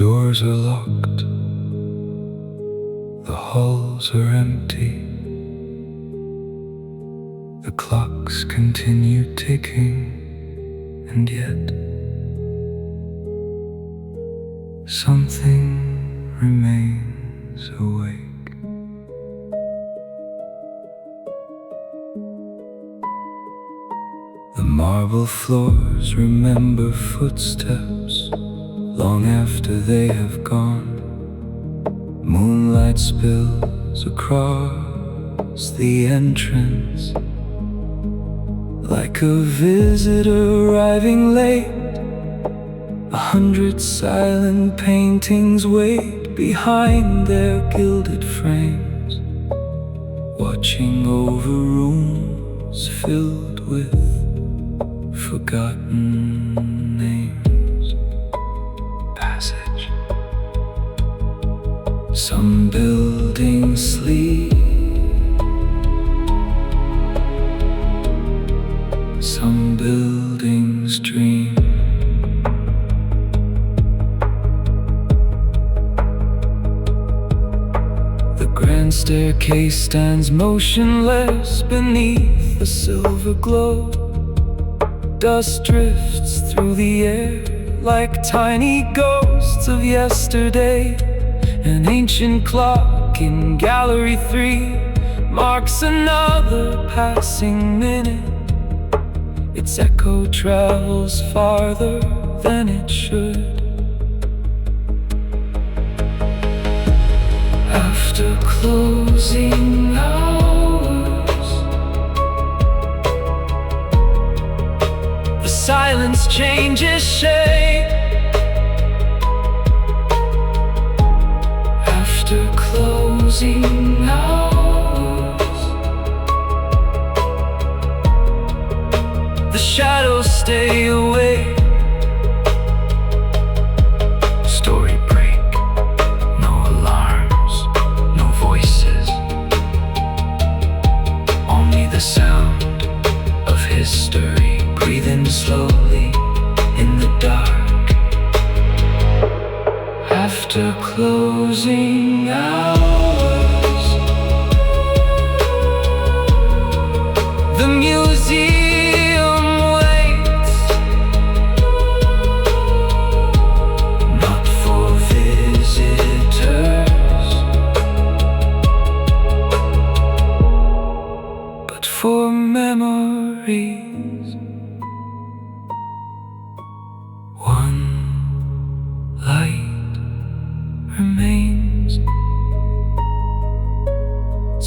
doors are locked, the halls are empty, the clocks continue ticking, and yet something remains awake. The marble floors remember footsteps long after they have gone. Moonlight spills across the entrance like a visitor arriving late. 100 silent paintings wait behind their gilded frames, watching over rooms filled with forgotten names. Passage. Some buildings sleep, some buildings dream. The grand staircase stands motionless beneath a silver glow. Dust drifts through the air like tiny ghosts of yesterday. An ancient clock in Gallery 3 marks another passing minute. Its echo travels farther than it should. After closing hours, the silence changes shape. After closing hours, the shadows stay away. Story break, no alarms, no voices, only the sound of history breathing slowly in the dark. After closing hours, the museum waits, not for visitors, but for memories. One light remains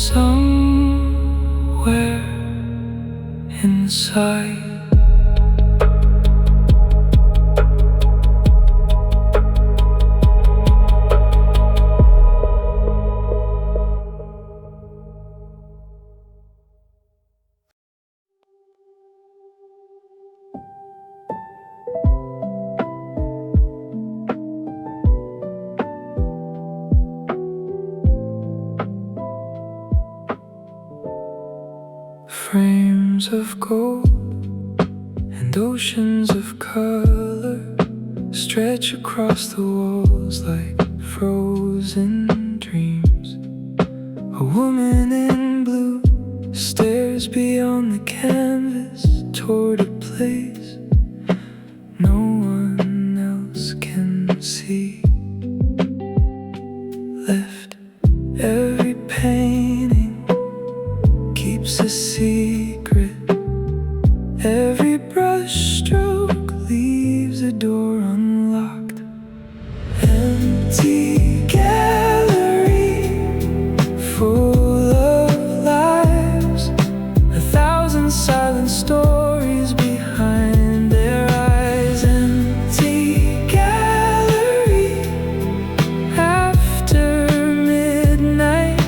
somewhere inside. Frames of gold and oceans of color stretch across the walls like frozen dreams. A woman in blue stares beyond the canvas toward a place no one else can see. Left every painting keeps a secret. Every brushstroke leaves a door unlocked. Empty gallery full of lives, 1,000 silent stories behind their eyes. Empty gallery after midnight,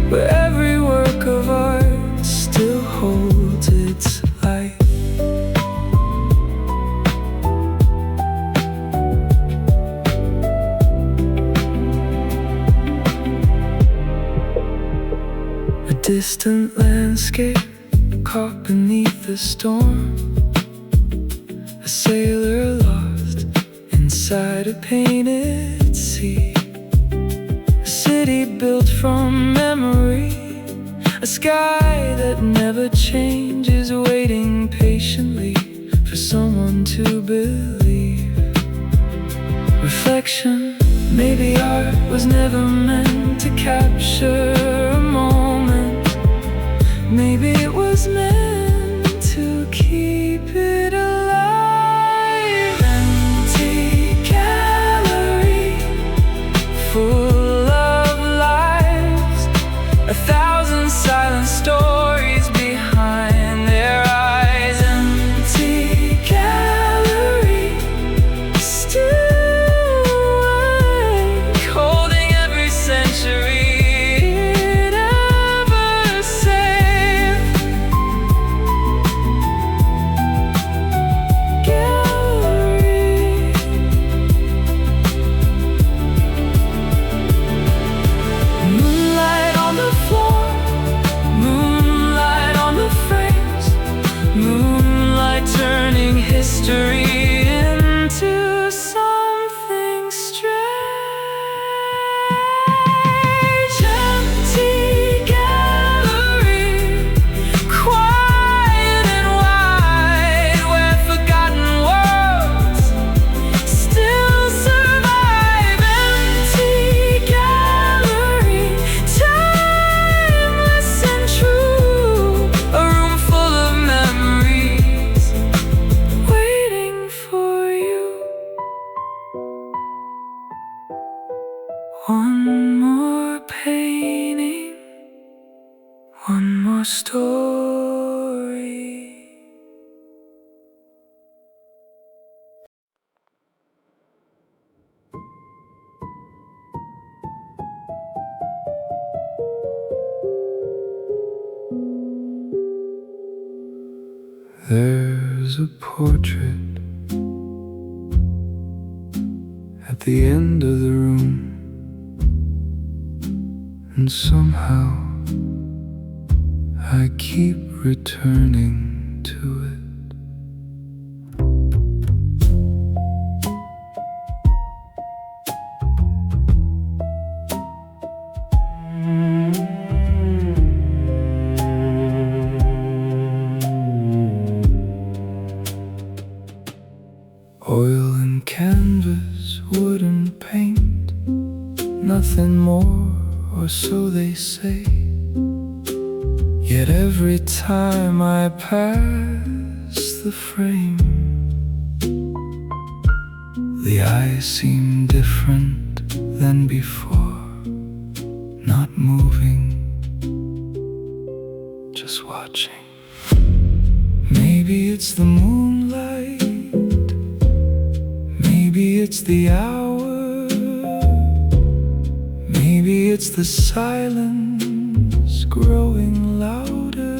where every work of art still holds its light. A distant landscape caught beneath the storm, a sailor lost in beside a painted sea. A city built from memory, a sky that never changes, waiting patiently for someone to believe. Reflection, maybe art was never meant to capture a moment. Maybe it was meant to keep it alive. Empty gallery, full of lives, 1,000 silent stories behind their eyes. Empty gallery, still awake, holding every century it ever saved. Gallery, moonlight on the floor, moonlight on the frames, moonlight turning history into something strange. Empty gallery, quiet and wide, where forgotten worlds still survive. Empty gallery, timeless and true, a room full of memories waiting for you. One more painting, one more story. There's a portrait at the end of the room, and somehow I keep returning to it. Oil and canvas, wood and paint, nothing more, or so they say. Yet every time I pass the frame, the eyes seem different than before. Not moving, just watching. Maybe it's the moonlight, maybe it's the hour, maybe it's the silence growing louder.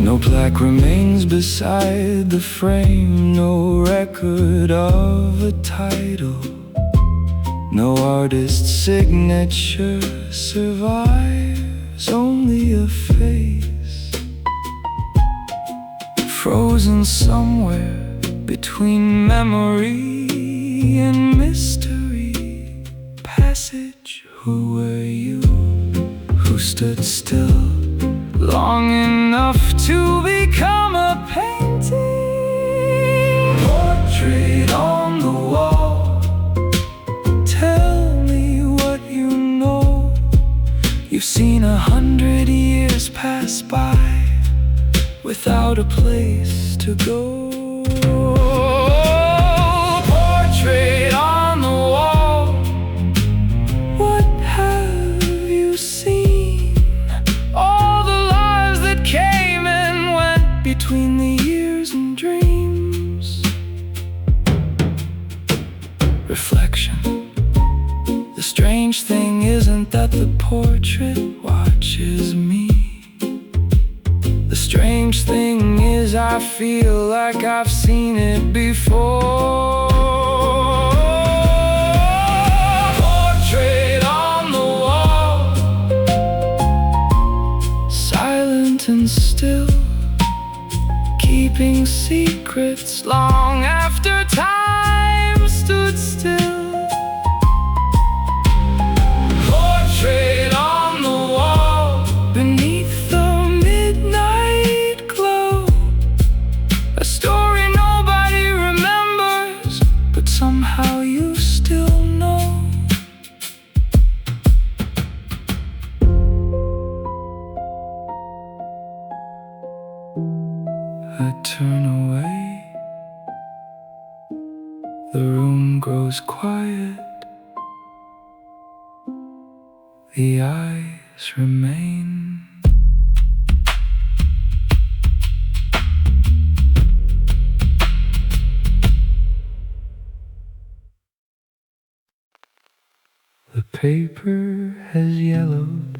No plaque remains beside the frame, no record of a title, no artist's signature survives, only a face frozen somewhere between memory and mystery. Passage, who were you? Who stood still long enough to become a painting? Portrait on the wall, tell me what you know. You've seen 100 years pass by without a place to go. Portrait on the wall, what have you seen? All the lives that came and went between the years and dreams. Reflection, the strange thing isn't that the portrait watches me, The strange thing is I feel like I've seen it before. Portrait on the wall, silent and still, keeping secrets long after time stood still. Portrait on the wall, beneath the midnight glow, a story nobody remembers, but somehow you still know. I turn away, the room grows quiet, the eyes remain. The paper has yellowed,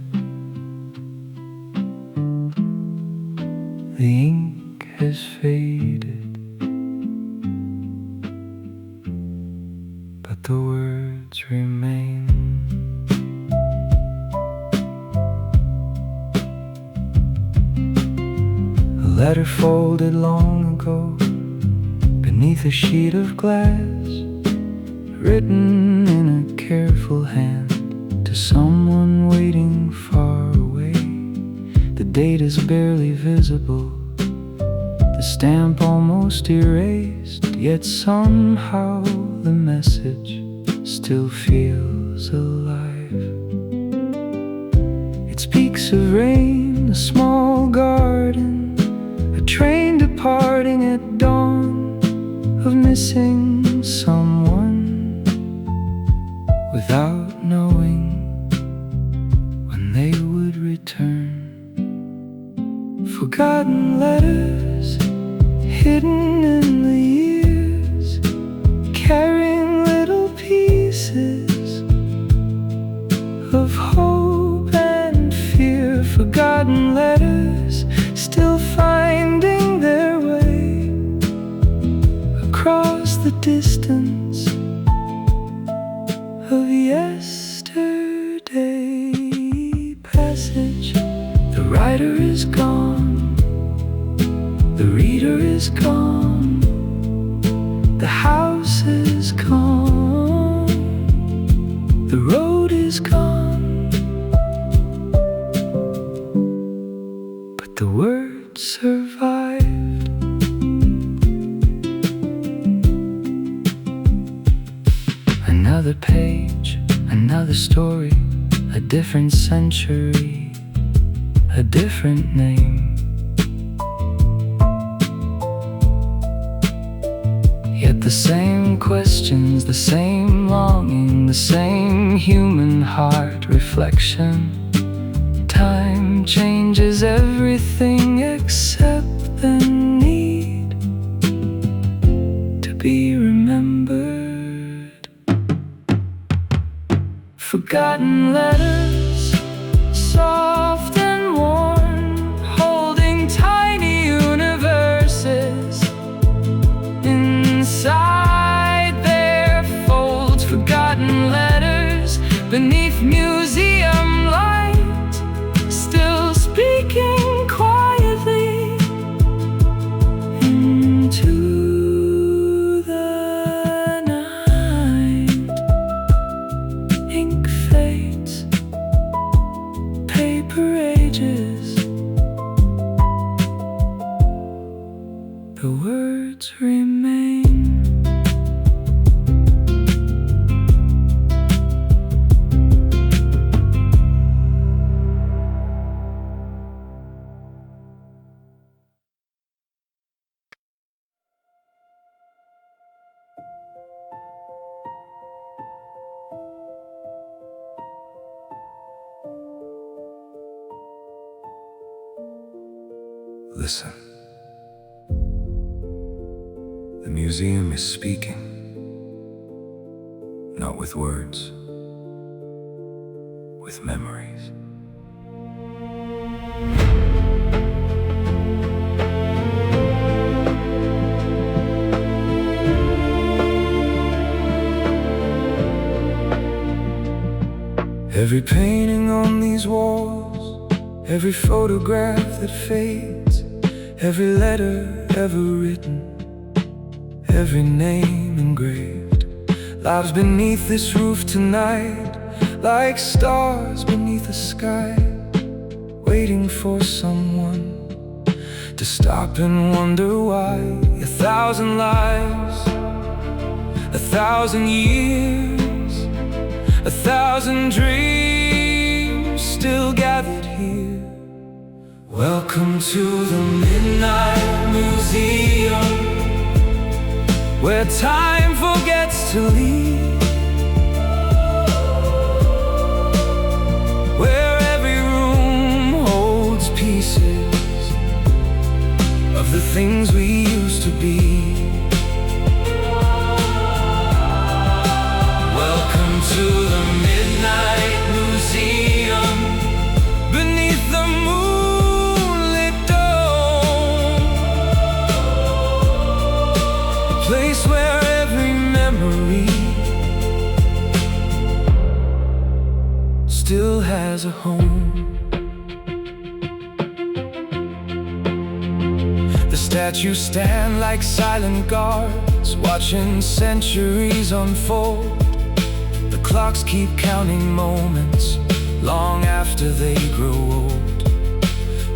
the ink has faded, but the words remain. A letter folded long ago beneath a sheet of glass, written in a careful hand to someone waiting far away. The date is barely visible, the stamp almost erased, yet somehow the message still feels alive. It speaks of rain, a small garden, a train departing at dawn, of missing someone without knowing when they would return. Forgotten letters hidden in the years, carrying little pieces of hope and fear. Forgotten letters still finding their way across the distance of yesterday. Passage, the writer is gone, the reader is gone, the house is gone, the road is gone, but the words survived. Another page, another story, a different century, a different name. Yet the same questions, the same longing, the same human heart reflection. Time changes everything except the need to be remembered. Forgotten letters, soft and warm, holding tiny universes inside their folds. Forgotten letters beneath museum light, still speaking quietly into the night. Ink fades, paper ages, the words remain. Listen. The museum is speaking, not with words, with memories. Every painting on these walls, every photograph that fades, every letter ever written, every name engraved, lives beneath this roof tonight, like stars beneath the sky, waiting for someone to stop and wonder why. 1,000 lives, 1,000 years, 1,000 dreams still gathered here. Welcome to the Midnight Museum, where time forgets to leave, where every room holds pieces of the things we used to be. Welcome to the Midnight Museum, beneath the moonlit dome, a place where every memory still has a home. The statues stand like silent guards, watching centuries unfold. The clocks keep counting moments long after they grow old.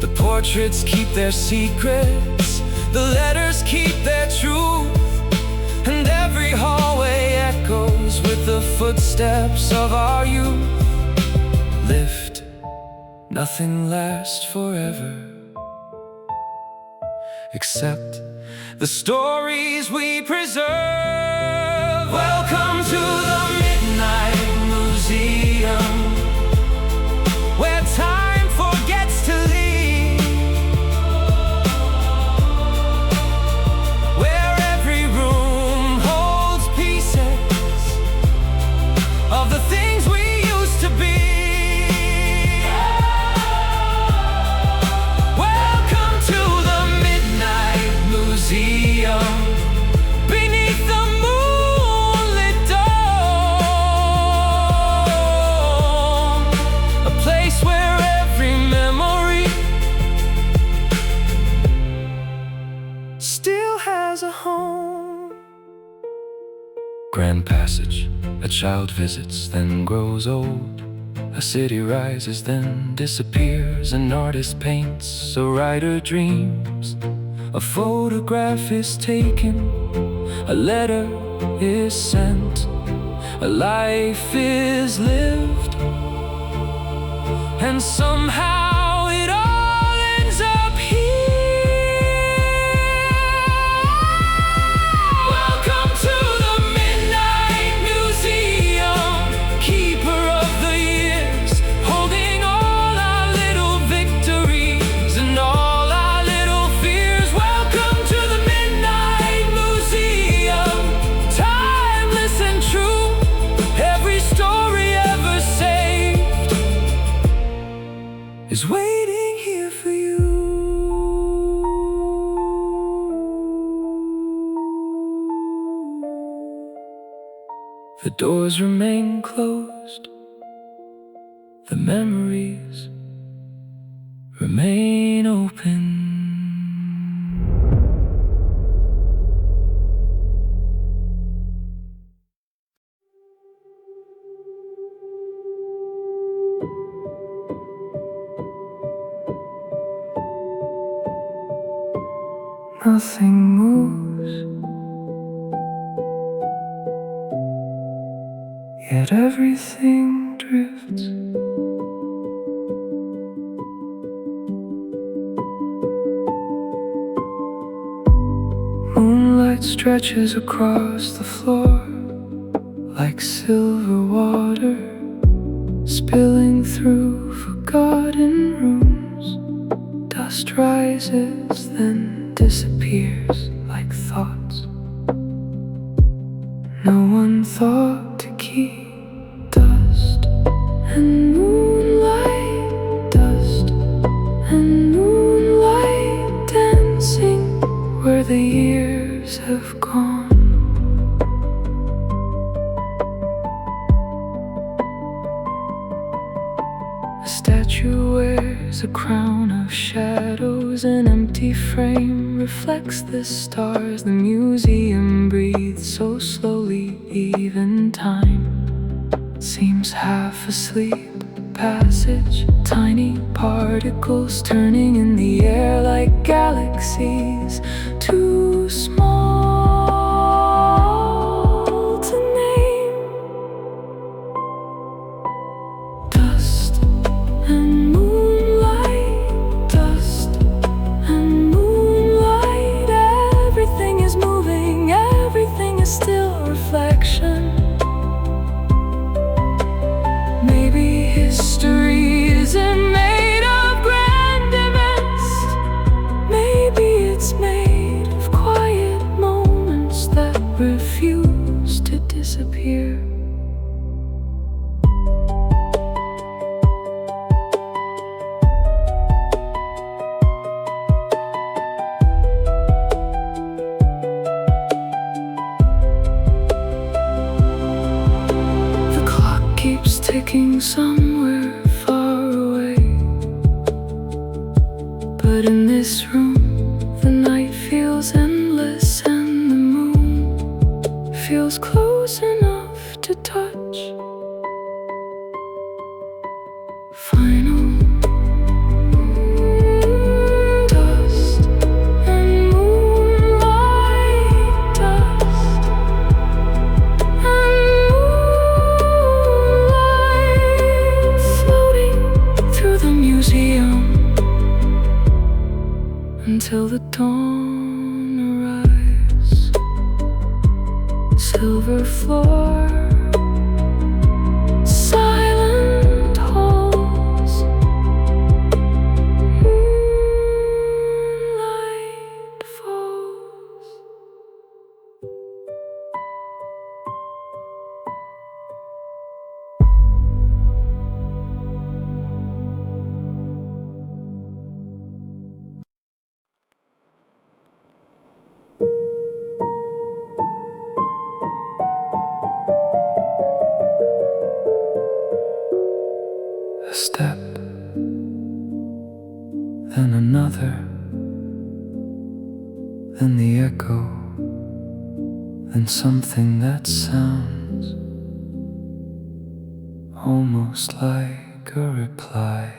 The portraits keep their secrets, the letters keep their truth, and every hallway echoes with the footsteps of our youth. Lift, nothing lasts forever, except the stories we preserve. Welcome to the Midnight Museum, where time forgets to leave, where every room holds pieces of the things we used to be. Welcome to the Midnight Museum, beneath the moonlit dome, a place where every memory still has a home. Grand Passage, a child visits, then grows old. A city rises, then disappears. An artist paints, a writer dreams. A photograph is taken, a letter is sent, a life is lived, and somehow it all ends up here. Welcome to the Midnight Museum, keeper of the years, holding all our little victories and all our little fears. Welcome to the Midnight Museum, timeless and true, every story ever saved is waiting here for you. The doors remain closed, the memories remain open. Nothing moves, yet everything drifts. Moonlight stretches across the floor like silver water, spilling through forgotten rooms. Dust rises, then disappears like thoughts no one thought to keep. Dust and moonlight, dust and moonlight, dancing where the years have gone. A statue wears a crown of shadows. An empty frame reflects the stars. The museum breathes so slowly, even time seems half asleep. Passage, tiny particles turning in the air like galaxies, too small to name. Dust and moonlight, dust and moonlight. Everything is moving, everything is still reflection. Maybe history isn't made of grand events. Maybe it's made of quiet moments that refuse to disappear. The clock keeps ticking somewhere far away, but in this room the night feels endless and the moon feels close enough to touch. Final dust and moonlight, dust and moonlight, floating through the museum until the dawn arrives. Silver floor, silent halls, moonlight falls. A step, then another, then the echo, then something that sounds almost like a reply.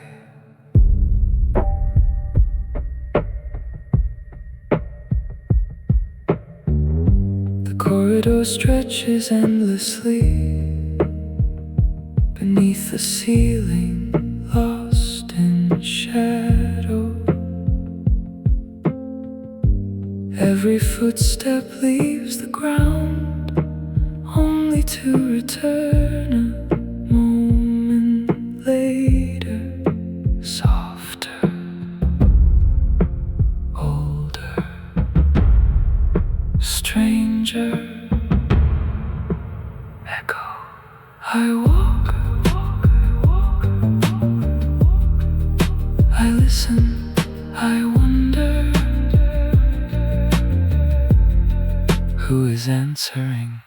The corridor stretches endlessly beneath the ceiling, lost in shadow. Every footstep leaves the ground, only to return a moment later. Softer, older, stranger, echo. I walk, I listen, I wonder who is answering.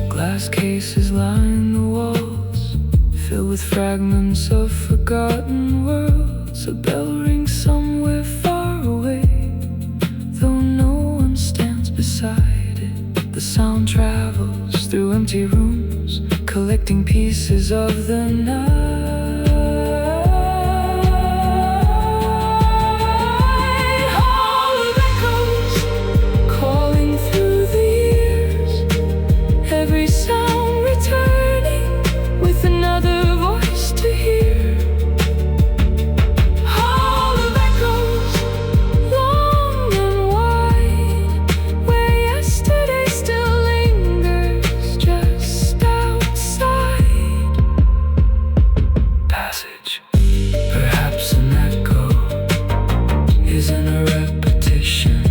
Glass cases line the walls, filled with fragments of forgotten worlds. A bell rings somewhere far away, though no one stands beside it. The sound travels through empty rooms, collecting pieces of the night. Hall of echoes, calling through the years, every sound returning with another voice to hear. Hall of echoes, long and wide, where yesterday still lingers just outside. Passage, perhaps an echo, isn't a repetition.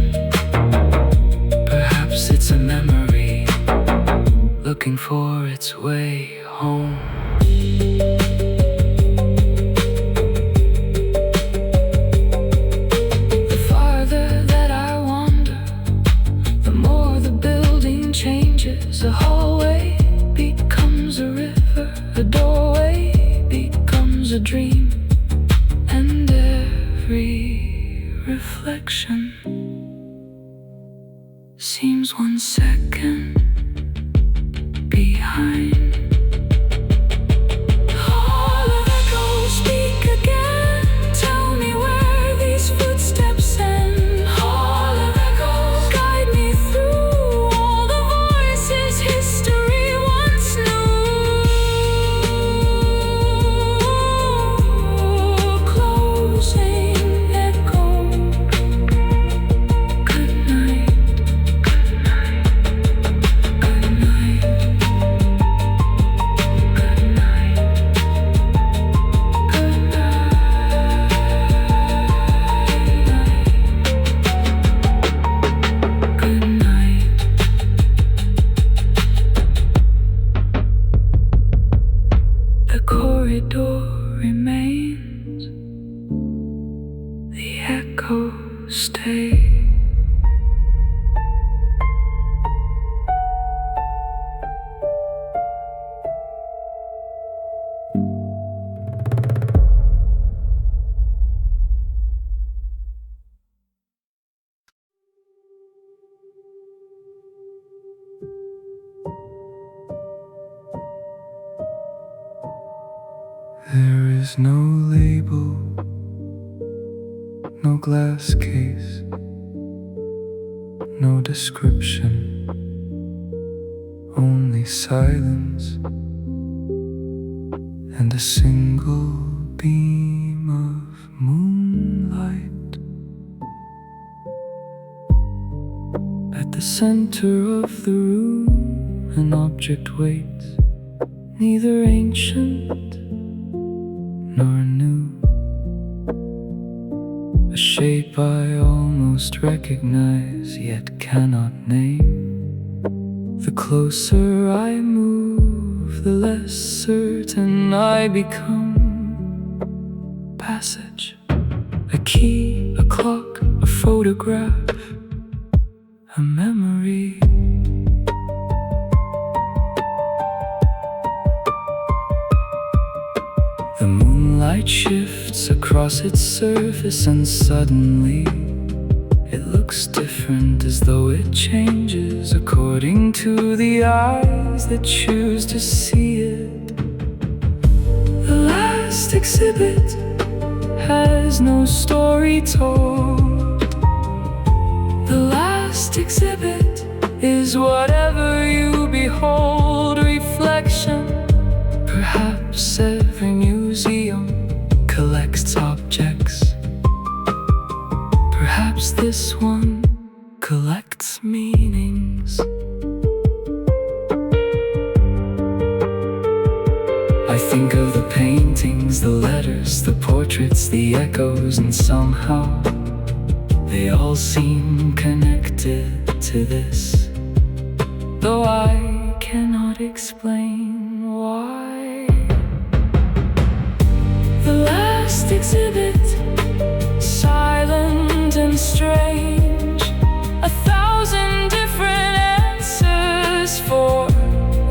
Perhaps it's a memory looking for its way home. reflection seems 1 second behind. All of echoes speak again. Tell me where these footsteps end. All of echoes guide me through all the voices history once knew. Closing echo. Good night. Good night. Good night. Good night. Good night. Good night. The corridor remains, the echoes stay. There is no label, no glass case, no description, only silence and a single beam of moonlight. At the center of the room, an object waits, neither ancient nor new. A shape I almost recognize, yet cannot name. The closer I move, the less certain I become. Passage, a key, a clock, a photograph, a memory. The moonlight shifts across its surface, and suddenly it looks different, as though it changes according to the eyes that choose to see it. The last exhibit has no story told. The last exhibit is whatever you behold. Reflection. Perhaps every museum collects objects. Perhaps this one collects meanings. I think of the paintings, the letters, the portraits, the echoes, and somehow they all seem connected to this, though I cannot explain why. The last exhibit, silent and strange, 1,000 different answers for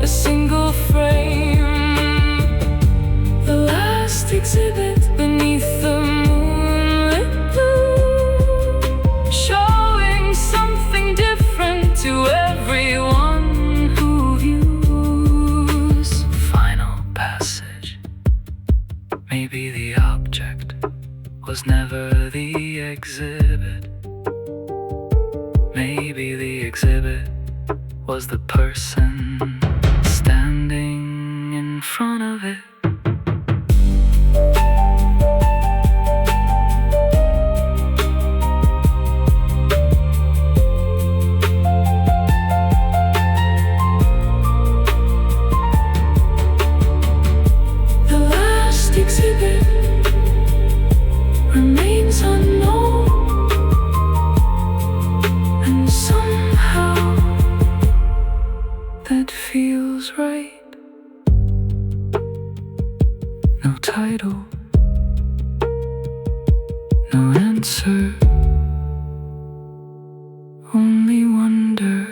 a single frame. The last exhibit beneath the moonlit blue, showing something different to everyone who views. Final passage. Maybe the object was never the exhibit. Maybe the exhibit was the person standing in front of it. The last exhibit remains unknown, and somehow that feels right. No title, no answer, only wonder.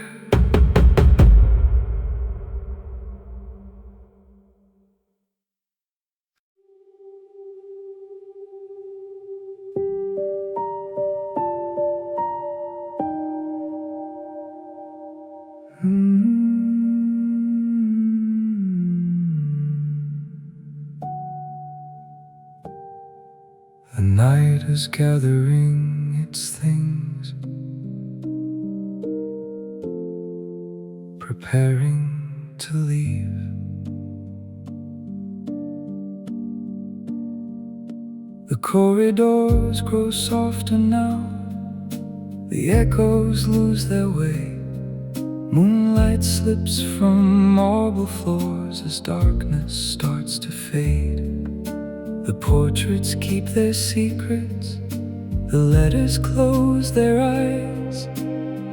is gathering its things, preparing to leave. The corridors grow softer now, the echoes lose their way. Moonlight slips from marble floors as darkness starts to fade. The portraits keep their secrets, the letters close their eyes.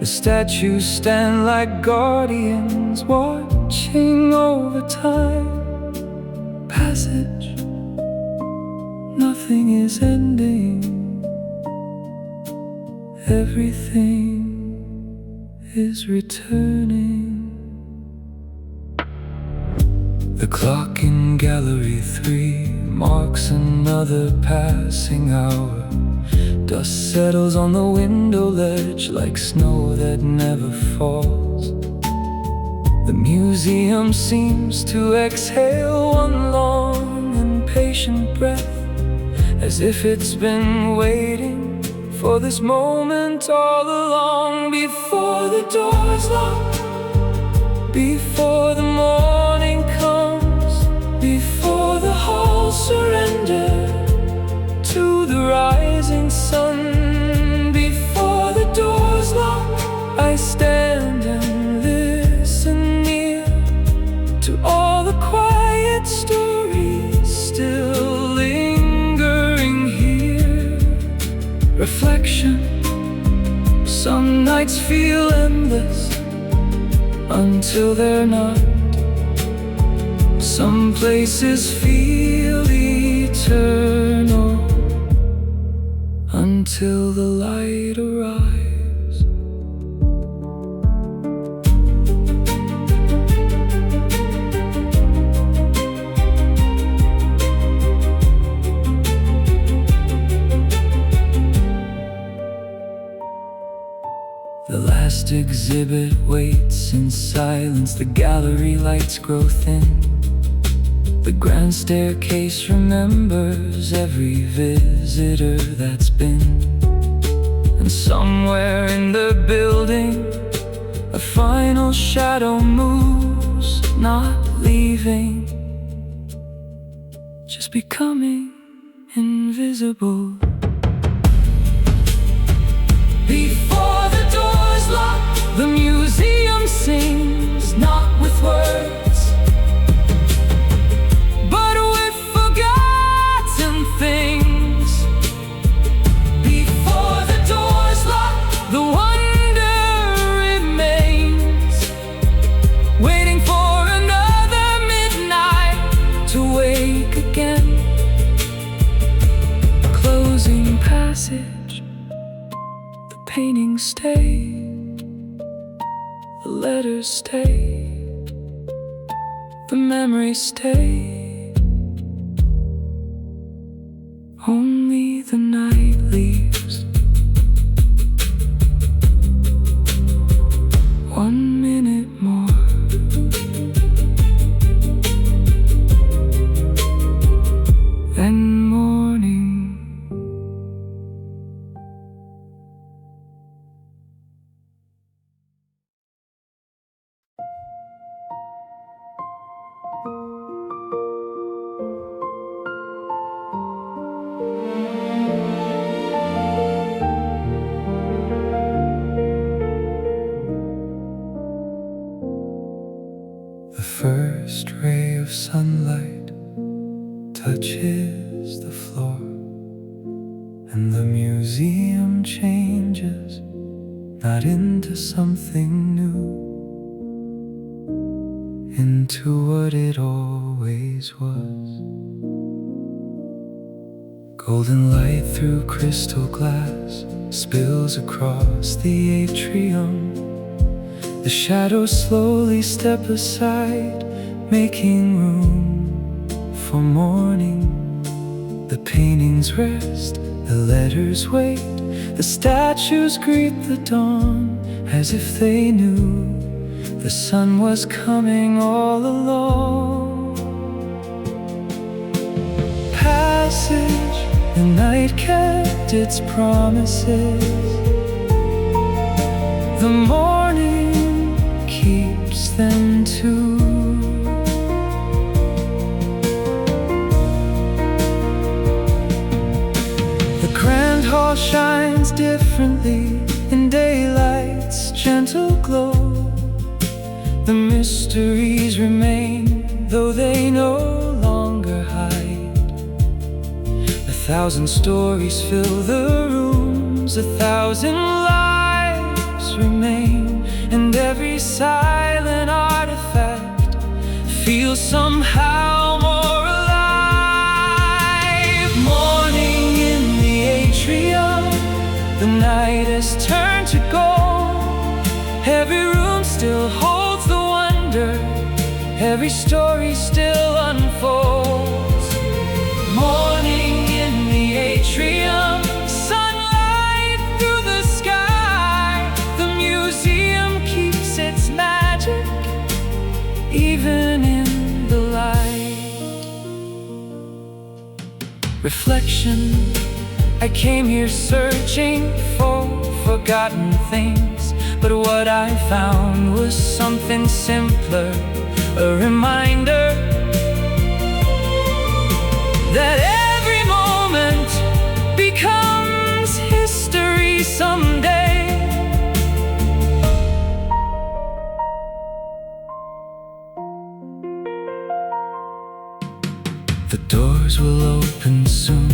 The statues stand like guardians, watching over time. Passage, nothing is ending, everything is returning. The clock in Gallery 3 marks another passing hour. Dust settles on the window ledge like snow that never falls. The museum seems to exhale one long and patient breath, as if it's been waiting for this moment all along. Before the doors lock, before the morning comes, before the halls surrender to the rising sun, before the doors lock, I stand and listen near to all the quiet stories still lingering here. Reflection, some nights feel endless until they're not. Some places feel eternal until the light arrives. The last exhibit waits in silence, the gallery lights grow thin. The grand staircase remembers every visitor that's been. And somewhere in the building, a final shadow moves, not leaving, just becoming invisible. Before the doors lock, the museum sings, not with words, but with forgotten things. Before the doors lock, the wonder remains, waiting for another midnight to wake again. Closing passage, the paintings stay, the letters stay, the memories stay. Only the night leaves. 1 minute more. Then morning. The first ray of sunlight touches the floor, and the museum changes, not into something new, into what it always was. Golden light through crystal glass spills across the atrium. The shadows slowly step aside, making room for morning. The paintings rest, the letters wait, the statues greet the dawn, as if they knew the sun was coming all along. Passage, The night kept its promises. The morning keeps them too. The grand hall shines differently in daylight's gentle glow. The mysteries remain, though they no longer hide. 1,000 stories fill the rooms, 1,000 lives remain, and every silent artifact feels somehow more alive. Morning in the atrium, the night has turned to gold. Every room still holds the wonder, every story still unfolds. Morning in the atrium, sunlight through the sky. The museum keeps its magic, even in the light. Reflection, I came here searching for forgotten things, but what I found was something simpler, a reminder that every moment becomes history someday. The doors will open soon,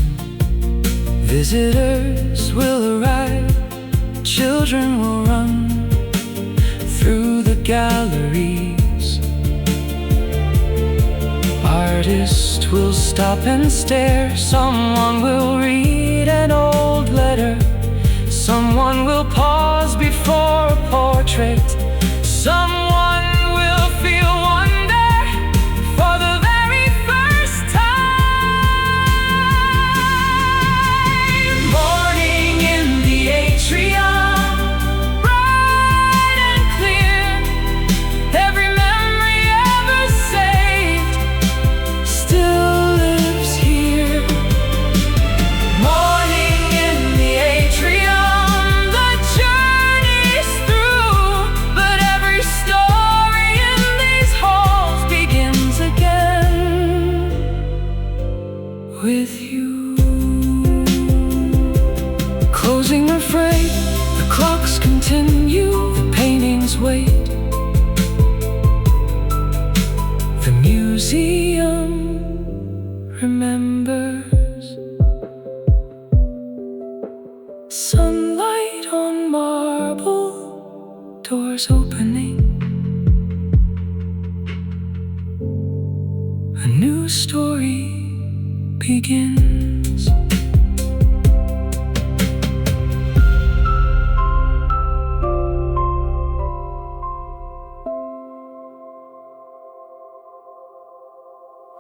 visitors will arrive, children will run through the galleries. Artists will stop and stare, someone will read an old letter, someone will pause before a portrait, someone will feel wonder for the very first time. Morning in the atrium, bright and clear, every memory ever saved still lives here. Morning in the atrium, the journey's through, but every story in these halls begins again with you. Closing the freight, the clocks continue, the paintings wait. The museum remembers. Sunlight on marble, doors opening. A new story begins.